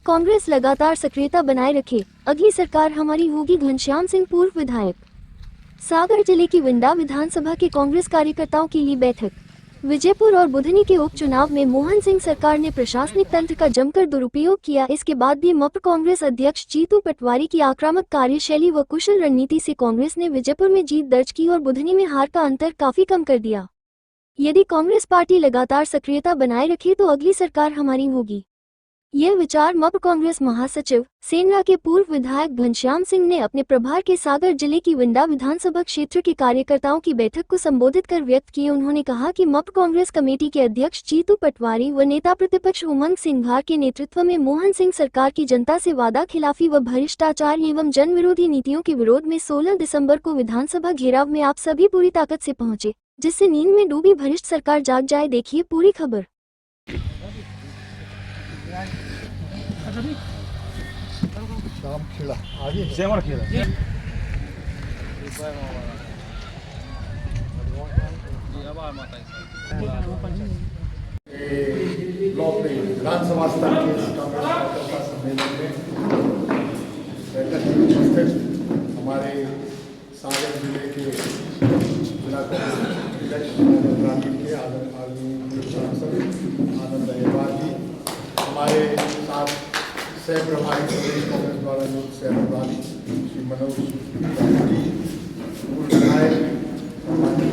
कांग्रेस लगातार सक्रियता बनाए रखे, अगली सरकार हमारी होगी। घनश्याम सिंह पूर्व विधायक। सागर जिले की विंडा विधानसभा के कांग्रेस कार्यकर्ताओं की ली बैठक। विजयपुर और बुधनी के उपचुनाव में मोहन सिंह सरकार ने प्रशासनिक तंत्र का जमकर दुरुपयोग किया। इसके बाद भी मप्र कांग्रेस अध्यक्ष जीतू पटवारी की आक्रामक कार्यशैली व कुशल रणनीति से कांग्रेस ने विजयपुर में जीत दर्ज की और बुधनी में हार का अंतर काफी कम कर दिया। यदि कांग्रेस पार्टी लगातार सक्रियता बनाए रखे तो अगली सरकार हमारी होगी। यह विचार मप्र कांग्रेस महासचिव सेंधरा के पूर्व विधायक घनश्याम सिंह ने अपने प्रभार के सागर जिले की विंडा विधानसभा क्षेत्र के कार्यकर्ताओं की बैठक को संबोधित कर व्यक्त किए। उन्होंने कहा कि मप्र कांग्रेस कमेटी के अध्यक्ष जीतू पटवारी व नेता प्रतिपक्ष उमंग सिंघार के नेतृत्व में मोहन सिंह सरकार की जनता से वादा खिलाफी व भ्रष्टाचार एवं जन विरोधी नीतियों के विरोध में 16 दिसंबर को विधानसभा घेराव में आप सभी पूरी ताकत से पहुंचे, जिससे नींद में डूबी भ्रष्ट सरकार जाग जाए। देखिए पूरी खबर। खेला आगे सेवन खेला ब्लॉक में विधानसभा स्तर के कार्यकर्ता सम्मेलन में उपस्थित हमारे सागर जिले के जिला अध्यक्ष के आदरणीय सांसद आनंद अग्रवाल जी, हमारे साथ सह प्रभारी प्रदेश कांग्रेस द्वारा नियुक्त सह प्रभारी श्री मनोज जी, पूर्व विधायक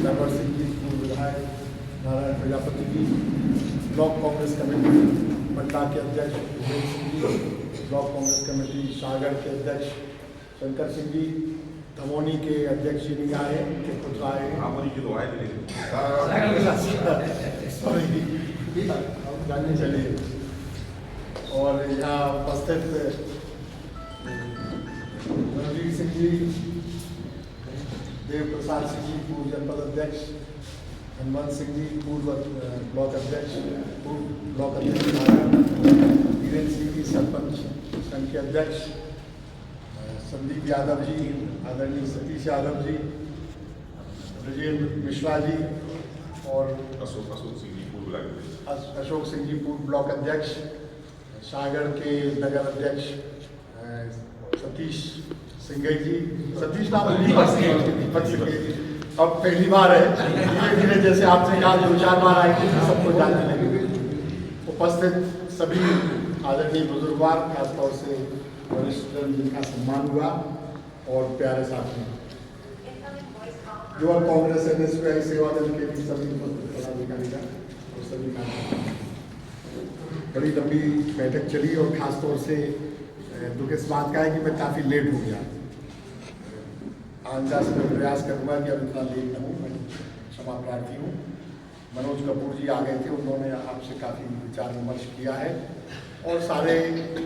नरवर सिंह जी, पूर्व विधायक नारायण प्रजापति जी, ब्लॉक कांग्रेस कमेटी मंडला के अध्यक्ष विजय सिंह जी, ब्लॉक कांग्रेस कमेटी सागर के अध्यक्ष शंकर सिंह जी, धमोनी के अध्यक्ष श्री आए के पुत्र आए जानने चले और यहाँ उपस्थित रणवीर सिंह जी, देव प्रसाद सिंह जी, पूर्व जनपद अध्यक्ष, हनुमान सिंह जी, पूर्व ब्लॉक अध्यक्ष, वीरेंद्र सिंह जी, सरपंच संघ के अध्यक्ष, संदीप यादव जी, आदरणीय सतीश यादव जी, ब्रजेंद्र मिश्रा जी और अशोक सिंह जी, पूर्व ब्लॉक अध्यक्ष, सागर के नगर अध्यक्ष सतीश सिंघई जी, सतीश नाम अब पहली बार है, धीरे धीरे जैसे आपसे कहा 2-4 बार आएंगे सबको जानने लगे। उपस्थित सभी आदरणीय बुजुर्गवार, खासतौर से वरिष्ठ जिनका सम्मान हुआ और प्यारे साथी युवा कांग्रेस एनएसयूआई सेवा दल के भी सभी उपस्थित पदाधिकारी का और सभी का बड़ी लंबी बैठक चली और ख़ास तौर से दुख इस बात का है कि मैं काफ़ी लेट हो गया। आंदा से मैं प्रयास करूँगा कि अब इतना लेट न हूँ, मैं क्षमा प्रार्थी हूँ। मनोज कपूर जी आ गए थे, उन्होंने आपसे काफ़ी विचार विमर्श किया है और सारे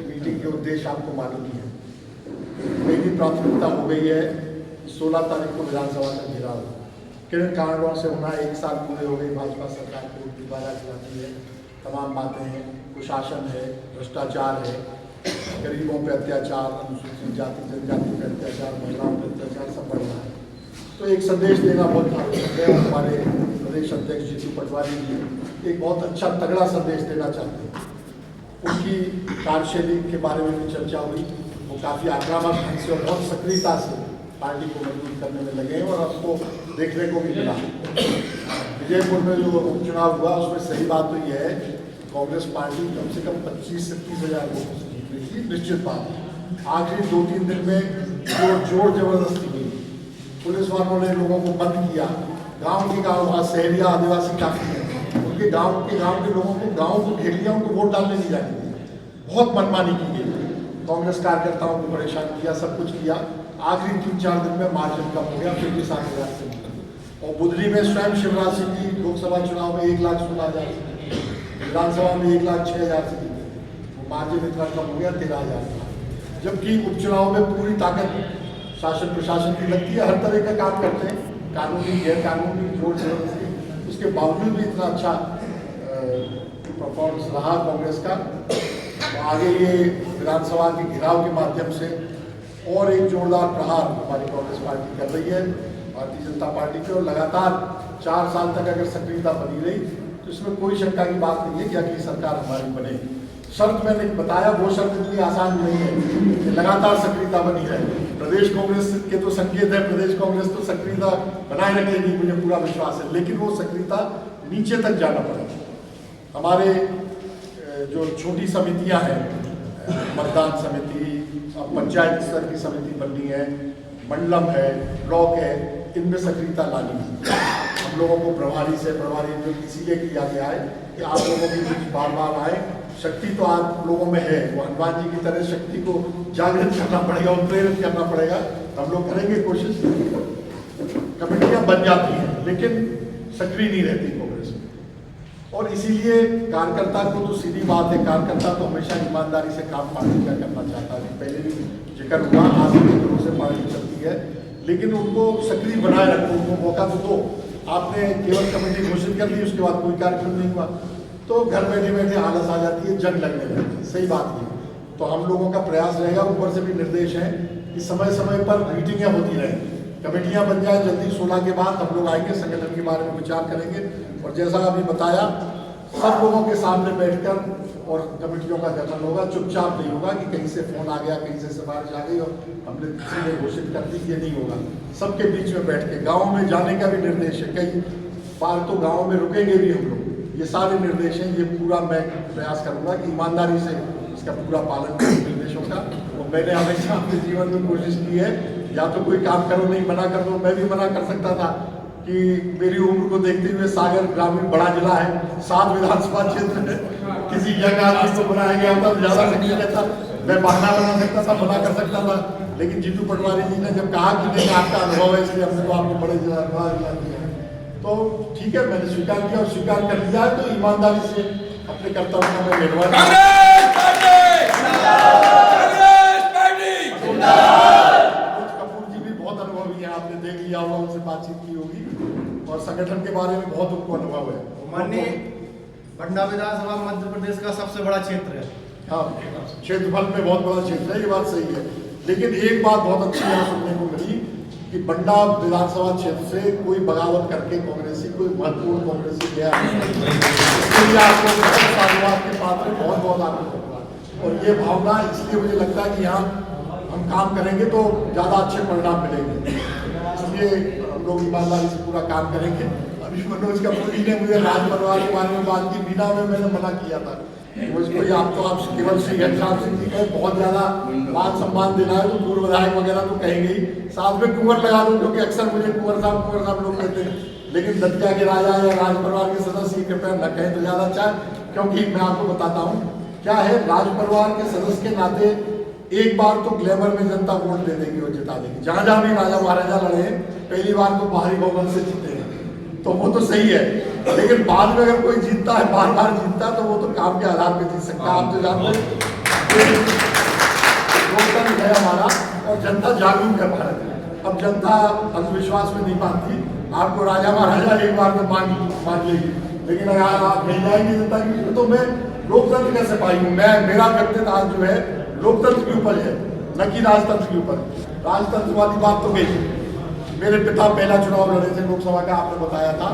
मीटिंग के उद्देश्य आपको मालूम ही है। मेरी प्राथमिकता हो गई है 16 तारीख को विधानसभा का घेराव किन कारणों से होना, 1 साल पूरे हो गए भाजपा सरकार को दोबारा चलाती है, तमाम बातें हैं, कुशासन है, भ्रष्टाचार है, गरीबों पे अत्याचार, अनुसूचित जाति जनजाति पे अत्याचार, महिलाओं पे अत्याचार सब बढ़ रहा है। तो एक संदेश देना बहुत आवश्यक है। हमारे प्रदेश अध्यक्ष जीतू पटवारी जी एक बहुत अच्छा तगड़ा संदेश देना चाहते हैं। उनकी कार्यशैली के बारे में भी चर्चा हुई, वो काफ़ी आक्रामक ढंग से और बहुत सक्रियता से पार्टी को मजबूत करने में लगे हैं और आपको देखने को भी मिला। विजयपुर में जो उपचुनाव हुआ उसमें सही बात तो यह है कांग्रेस पार्टी कम से कम 25 से 30 हज़ार वोटों से जीत रही थी, निश्चित बात है। आखिरी 2-3 दिन में जो जोर जबरदस्ती हुई, पुलिस वालों ने लोगों को बंद किया, गांव के गांव वहाँ शहरिया आदिवासी काफ़ी हैं, उनके गांव के लोगों को गांव को घेर लिया, उनको वोट डालने नहीं जाने दिया, बहुत मनमानी की गई, कांग्रेस कार्यकर्ताओं को परेशान किया, सब कुछ किया। आखिरी 3-4 दिन में मार्जिन कम हो गया, फिर भी 7 हज़ार से और बुधनी में स्वयं शिवराज सिंह जी लोकसभा चुनाव में 1,16,000 से, विधानसभा में 1,06,000 से जीते, वो मार्जिन इतना कम हो गया 13,000 का। जबकि उपचुनाव में पूरी ताकत शासन प्रशासन की लगती है, हर तरह का काम करते हैं, कानूनी गैर कानूनी जोर जबरदस्ती, उसके बावजूद भी इतना अच्छा परफॉर्मेंस रहा कांग्रेस का। तो आगे ये विधानसभा के घेराव के माध्यम से और एक जोरदार प्रहार हमारी कांग्रेस पार्टी कर रही है, भारतीय जनता पार्टी की, और लगातार 4 साल तक अगर सक्रियता बनी रही तो इसमें कोई शंका की बात नहीं है कि अगली सरकार हमारी बनेगी। शर्त मैंने बताया वो शर्त इतनी आसान नहीं है कि लगातार सक्रियता बनी रहे। प्रदेश कांग्रेस के तो संकेत है, प्रदेश कांग्रेस तो सक्रियता बनाए रखेगी, मुझे पूरा विश्वास है, लेकिन वो सक्रियता नीचे तक जाना पड़ेगा। हमारे जो छोटी समितियां हैं, मतदान समिति, पंचायत स्तर की समिति बननी है, मंडलम है, ब्लॉक है, इनमें सक्रियता लानी है। हम लोगों को प्रभारी जो इसीलिए किया गया है कि आप लोगों के बीच बार बार आए। शक्ति तो आप लोगों में है, वो हनुमान जी की तरह शक्ति को जागृत करना पड़ेगा और प्रेरित करना पड़ेगा। हम लोग करेंगे कोशिश। कमेटियां बन जाती हैं लेकिन सक्रिय नहीं रहती कांग्रेस में, और इसीलिए कार्यकर्ता को तो सीधी बात है, कार्यकर्ता तो हमेशा ईमानदारी से काम पार्टी का करना चाहता है। पहले भी जिक्र हुआ, आज भी तरह से पार्टी चलती है, लेकिन उनको सक्रिय बनाए रखो, उनको मौका तो दो। आपने केवल कमेटी घोषित कर दी, उसके बाद कोई कार्यक्रम नहीं हुआ तो घर बैठे बैठे आलस आ जाती है, जंग लगने लगती है। सही बात है। तो हम लोगों का प्रयास रहेगा, ऊपर से भी निर्देश है कि समय समय पर मीटिंगें होती रहें, कमेटियां बन जाए जल्दी। 16 के बाद हम लोग आएंगे, संगठन के बारे में विचार करेंगे, और जैसा अभी बताया सब लोगों के सामने बैठकर और कमेटियों का गठन होगा। चुपचाप नहीं होगा कि कहीं से फोन आ गया, कहीं से सिफारिश आ गई और हमने किसी ने घोषित कर दी, ये नहीं होगा। सबके बीच में बैठ के गाँव में जाने का भी निर्देश है, कई बार तो गाँव में रुकेंगे भी हम लोग। ये सारे निर्देश हैं, ये पूरा मैं प्रयास करूंगा कि ईमानदारी से इसका पूरा पालन करूं निर्देशों का। और मैंने हमेशा अपने जीवन में कोशिश की है, या तो कोई काम करो नहीं मना कर दो। मैं भी मना कर सकता था कि मेरी उम्र को देखते हुए सागर ग्रामीण बड़ा जिला है, 7 विधानसभा क्षेत्र है, किसी यंग आदमी को बनाया गया होता तो ज्यादा सक्रिय रहता, मैं बहाना बना सकता था, मना कर सकता था। लेकिन जीतू पटवारी जी ने जब कहा कि नहीं आपका अनुभव है इसलिए हमने तो आपको बड़े जिला दिया, तो ठीक है, मैंने स्वीकार किया, और स्वीकार कर लिया है तो ईमानदारी से अपने कर्तव्य को मैं निर्वाह कपूर जी भी बहुत अनुभवी है, आपने देख लिया होगा, उनसे बातचीत की होगी, और संगठन के बारे में बहुत उनको अनुभव है। माननीय बंडा विधानसभा मध्य प्रदेश का सबसे बड़ा क्षेत्र है। हाँ, क्षेत्रफल में बहुत बड़ा क्षेत्र है, ये बात सही है। लेकिन एक बात बहुत अच्छी यहाँ सुनने को मिली कि बंडा विधानसभा क्षेत्र से कोई बगावत करके कांग्रेसी, कोई महत्वपूर्ण कांग्रेसी गया इसलिए आपको धन्यवाद के पात्र बहुत बहुत आपको। और ये भावना इसलिए मुझे लगता है कि यहाँ हम काम करेंगे तो ज़्यादा अच्छे परिणाम मिलेंगे, इसलिए हम लोग ईमानदारी से पूरा काम करेंगे। अभी मनोज कपूर जी ने मुझे राज परिवार के बारे में बात की, बिना में मैंने मना किया था मुझको, आप तो आप केवल श्री घनश्याम सिंह जी का बहुत ज्यादा मान सम्मान देना है तो पूर्व विधायक वगैरह तो कहेंगे ही, साथ में कुंवर लगा दो, क्योंकि अक्सर मुझे कुंवर साहब लोग कहते हैं। लेकिन दतिया के राजा या राज परिवार के सदस्य कृपया न कहें तो ज्यादा अच्छा है, क्योंकि मैं आपको बताता हूँ क्या है, राज परिवार के सदस्य के नाते एक बार तो ग्लैमर में जनता वोट दे देगी और जिता देगी। जहां जहां भी राजा महाराजा लड़े पहली बार तो बाहरी बहुमत से जीते हैं, तो वो तो सही है। लेकिन बाद में अगर कोई जीतता है, बार बार जीतता, तो वो तो काम के आधार पर जीत सकता है। आप तो जानते हैं लोकतंत्र है हमारा, और जनता जागरूक है भारत में। अब जनता अंधविश्वास में नहीं मानती, आपको राजा महाराजा एक बार में मान लेगी, लेकिन अगर आप मिल जाएंगे जनता की, तो मैं लोकतंत्र का सिपाही हूँ। मेरा व्यक्तित्व आज जो है लोकतंत्र के ऊपर है, न कि राजतंत्र के ऊपर। राजतंत्र वाली बात तो गई, मेरे पिता पहला चुनाव लड़े थे लोकसभा का, आपने बताया था,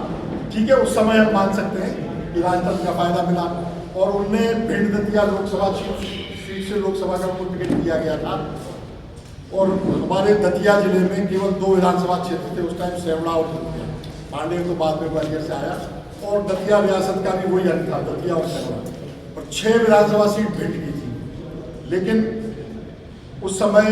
ठीक है, उस समय हम मान सकते हैं कि राजतंत्र का फायदा मिला, और उनमें भिंड दतिया लोकसभा सीट से लोकसभा का उनको टिकट दिया गया था। और हमारे दतिया जिले में केवल 2 विधानसभा क्षेत्र थे उस टाइम, सेवड़ा और दतिया। पांडे तो बाद में ग्वालियर से आया, और दतिया रियासत का भी वही अंक था, दतिया और सेवड़ा, और 6 विधानसभा सीट भिंड की थी। लेकिन उस समय